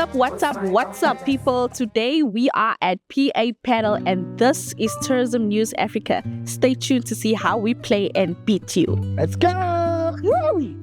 What's up, people? Today we are at PA Padel, and this is Tourism News Africa. Stay tuned to see how we play and beat you. Let's go! Woo!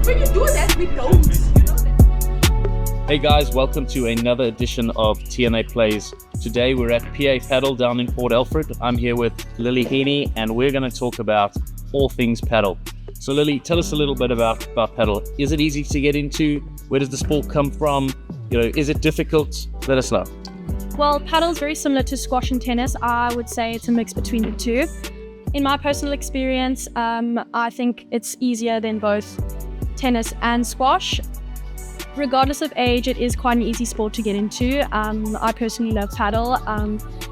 When you do that, we don't. Hey guys, welcome to another edition of TNA Plays. Today we're at PA Padel down in Port Alfred. I'm here with Lily Heaney and we're going to talk about all things paddle. So Lily, tell us a little bit about paddle. Is it easy to get into? Where does the sport come from? Is it difficult? Let us know. Well, paddle is very similar to squash and tennis. I would say it's a mix between the two. In my personal experience, I think it's easier than both tennis and squash. Regardless of age, it is quite an easy sport to get into. I personally love paddle.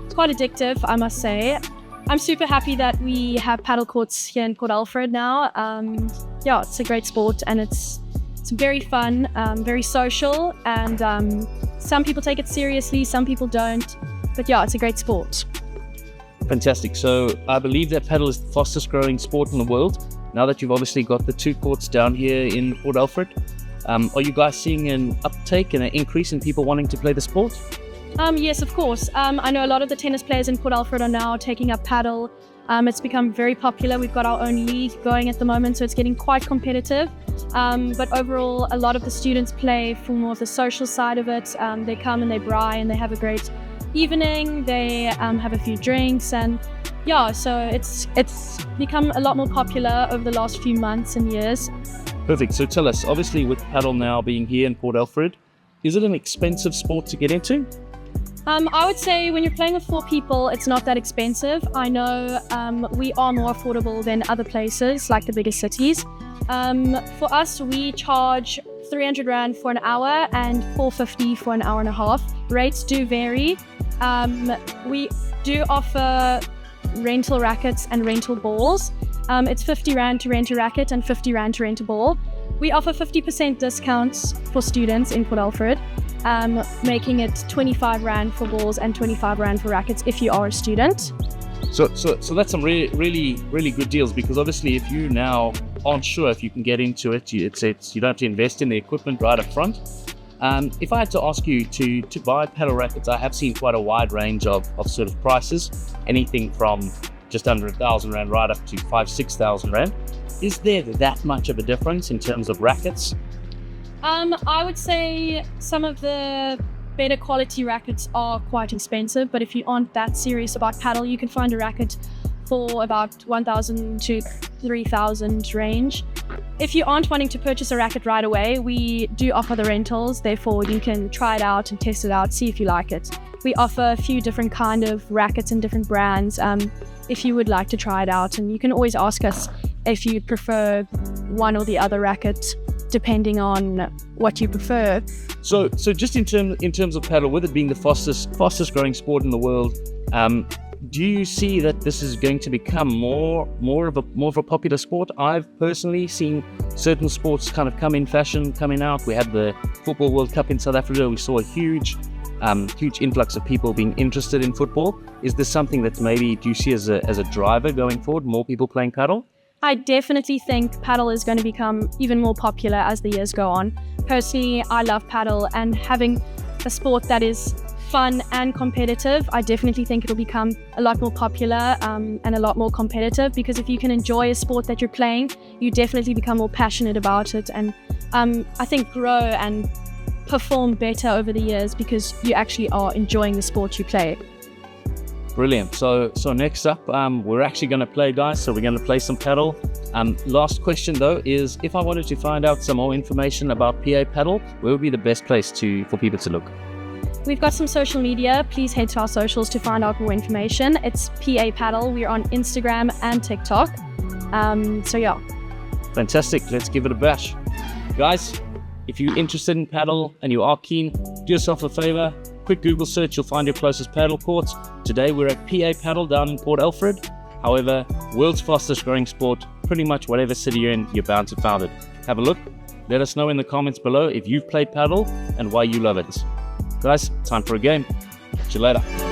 It's quite addictive, I must say. I'm super happy that we have paddle courts here in Port Alfred now. It's a great sport and it's very fun, very social, and some people take it seriously, some people don't. But yeah, it's a great sport. Fantastic. So I believe that paddle is the fastest growing sport in the world. Now that you've obviously got the two courts down here in Port Alfred, are you guys seeing an uptake and an increase in people wanting to play the sport? Yes, of course. I know a lot of the tennis players in Port Alfred are now taking up paddle. It's become very popular. We've got our own league going at the moment, so it's getting quite competitive. But overall, a lot of the students play for more of the social side of it. They come and they braai and they have a great evening. They have a few drinks, and so it's become a lot more popular over the last few months and years. Perfect. So tell us, obviously with paddle now being here in Port Alfred, is it an expensive sport to get into? I would say when you're playing with 4 people, it's not that expensive. I know we are more affordable than other places, like the bigger cities. For us, we charge 300 Rand for an hour and 450 for an hour and a half. Rates do vary. We do offer rental rackets and rental balls. It's 50 Rand to rent a racket and 50 Rand to rent a ball. We offer 50% discounts for students in Port Alfred, making it 25 Rand for balls and 25 Rand for rackets if you are a student. So that's some really good deals, because obviously if you now aren't sure if you can get into it, you don't have to invest in the equipment right up front. If I had to ask you to buy paddle rackets, I have seen quite a wide range of sort of prices, anything from just under 1,000 Rand right up to 5,000-6,000 Rand. Is there that much of a difference in terms of rackets? I would say some of the better quality rackets are quite expensive, but if you aren't that serious about paddle, you can find a racket for about 1,000 to 3,000 range. If you aren't wanting to purchase a racket right away, we do offer the rentals, therefore you can try it out and test it out, see if you like it. We offer a few different kind of rackets and different brands if you would like to try it out, and you can always ask us if you prefer one or the other racket, depending on what you prefer. So just in terms of paddle, with it being the fastest growing sport in the world, do you see that this is going to become more of a popular sport? I've personally seen certain sports kind of come in fashion, coming out. We had the Football World Cup in South Africa. We saw a huge influx of people being interested in football. Is this something that maybe do you see as a driver going forward, more people playing paddle? I definitely think paddle is going to become even more popular as the years go on. Personally, I love paddle, and having a sport that is fun and competitive, I definitely think it'll become a lot more popular and a lot more competitive, because if you can enjoy a sport that you're playing, you definitely become more passionate about it, and I think grow and perform better over the years because you actually are enjoying the sport you play. Brilliant. So next up, we're actually going to play, guys. So we're going to play some paddle. Last question though is, if I wanted to find out some more information about PA Padel, where would be the best place for people to look? We've got some social media. Please head to our socials to find out more information. It's PA Padel. We're on Instagram and TikTok. Fantastic. Let's give it a bash. Guys, If you're interested in paddle and you are keen, do yourself a favor. Quick Google search, you'll find your closest paddle courts. Today we're at PA Paddle down in Port Alfred. However, world's fastest growing sport, pretty much whatever city you're in, you're bound to find it. Have a look. Let us know in the comments below if you've played paddle and why you love it. Guys, time for a game. See you later.